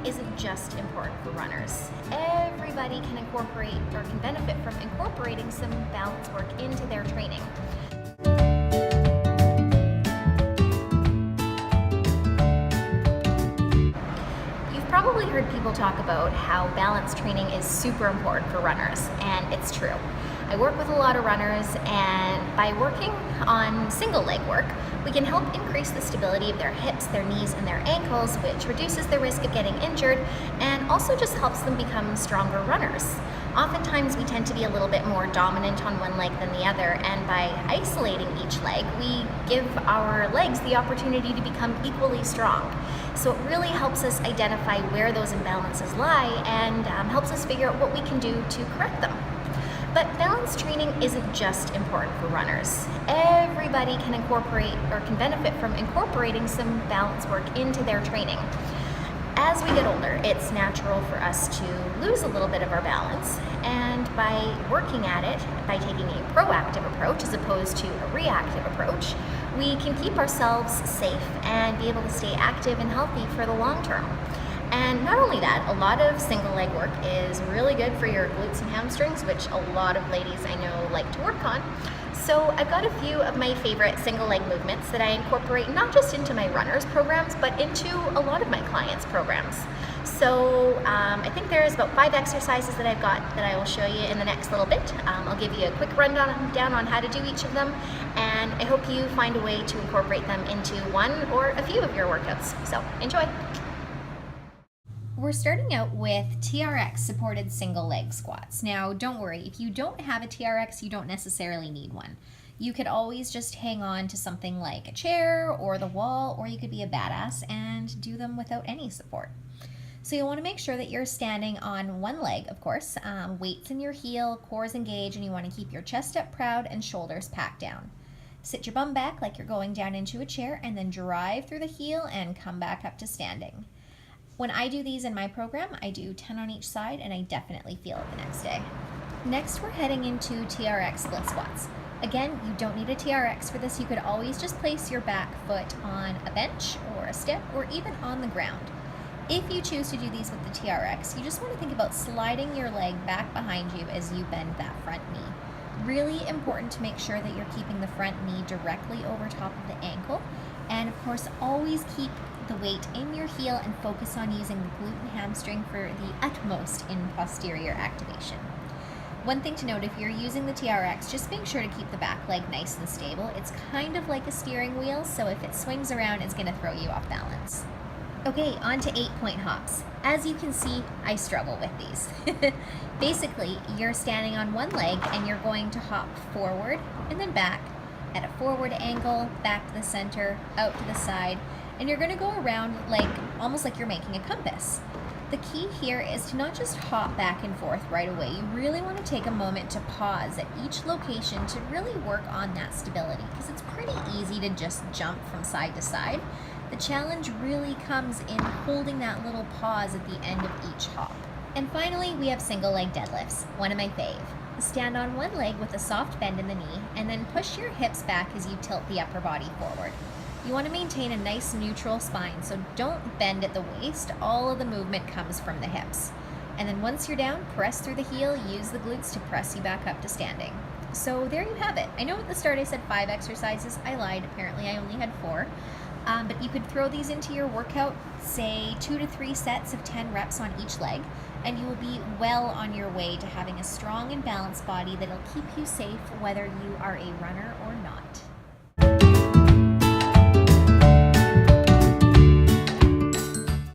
isn't just important for runners. Everybody can incorporate or can benefit from incorporating some balance work into their training. You've probably heard people talk about how balance training is super important for runners, and it's true. I work with a lot of runners, and by working on single leg work, we can help increase the stability of their hips, their knees, and their ankles, which reduces the risk of getting injured and also just helps them become stronger runners. Oftentimes we tend to be a little bit more dominant on one leg than the other, and by isolating each leg, we give our legs the opportunity to become equally strong. So it really helps us identify where those imbalances lie and helps us figure out what we can do to correct them. But balance training isn't just important for runners. Everybody can incorporate or can benefit from incorporating some balance work into their training. As we get older, it's natural for us to lose a little bit of our balance, and by working at it, by taking a proactive approach as opposed to a reactive approach, we can keep ourselves safe and be able to stay active and healthy for the long term. And not only that, a lot of single leg work is really good for your glutes and hamstrings, which a lot of ladies I know like to work on. So I've got a few of my favorite single leg movements that I incorporate not just into my runners programs, but into a lot of my clients' programs. So I think there's about 5 exercises that I've got that I will show you in the next little bit. I'll give you a quick rundown on how to do each of them, and I hope you find a way to incorporate them into one or a few of your workouts. So enjoy. We're starting out with TRX supported single leg squats. Now don't worry, if you don't have a TRX, you don't necessarily need one. You could always just hang on to something like a chair or the wall, or you could be a badass and do them without any support. So you'll want to make sure that you're standing on one leg, of course, weights in your heel, cores engaged, and you want to keep your chest up proud and shoulders packed down. Sit your bum back like you're going down into a chair, and then drive through the heel and come back up to standing. When I do these in my program, I do 10 on each side, and I definitely feel it the next day. Next, we're heading into TRX Split Squats. Again, you don't need a TRX for this. You could always just place your back foot on a bench or a step or even on the ground. If you choose to do these with the TRX, you just want to think about sliding your leg back behind you as you bend that front knee. Really important to make sure that you're keeping the front knee directly over top of the ankle. And of course, always keep the weight in your heel and focus on using the glute and hamstring for the utmost in posterior activation. One thing to note, if you're using the TRX, just make sure to keep the back leg nice and stable. It's kind of like a steering wheel, so if it swings around, it's going to throw you off balance. Okay, on to 8-point hops. As you can see, I struggle with these. Basically, you're standing on one leg and you're going to hop forward and then back at a forward angle, back to the center, out to the side, and you're going to go around almost like you're making a compass. The key here is to not just hop back and forth right away. You really want to take a moment to pause at each location to really work on that stability, because it's pretty easy to just jump from side to side. The challenge really comes in holding that little pause at the end of each hop. And finally, we have single leg deadlifts, one of my fave. Stand on one leg with a soft bend in the knee, and then push your hips back as you tilt the upper body forward. You want to maintain a nice neutral spine, so don't bend at the waist. All of the movement comes from the hips. And then once you're down, press through the heel, use the glutes to press you back up to standing. So there you have it. I know at the start I said 5 exercises. I lied. Apparently I only had 4. But you could throw these into your workout, say 2 to 3 sets of 10 reps on each leg, and you will be well on your way to having a strong and balanced body that'll keep you safe whether you are a runner or not.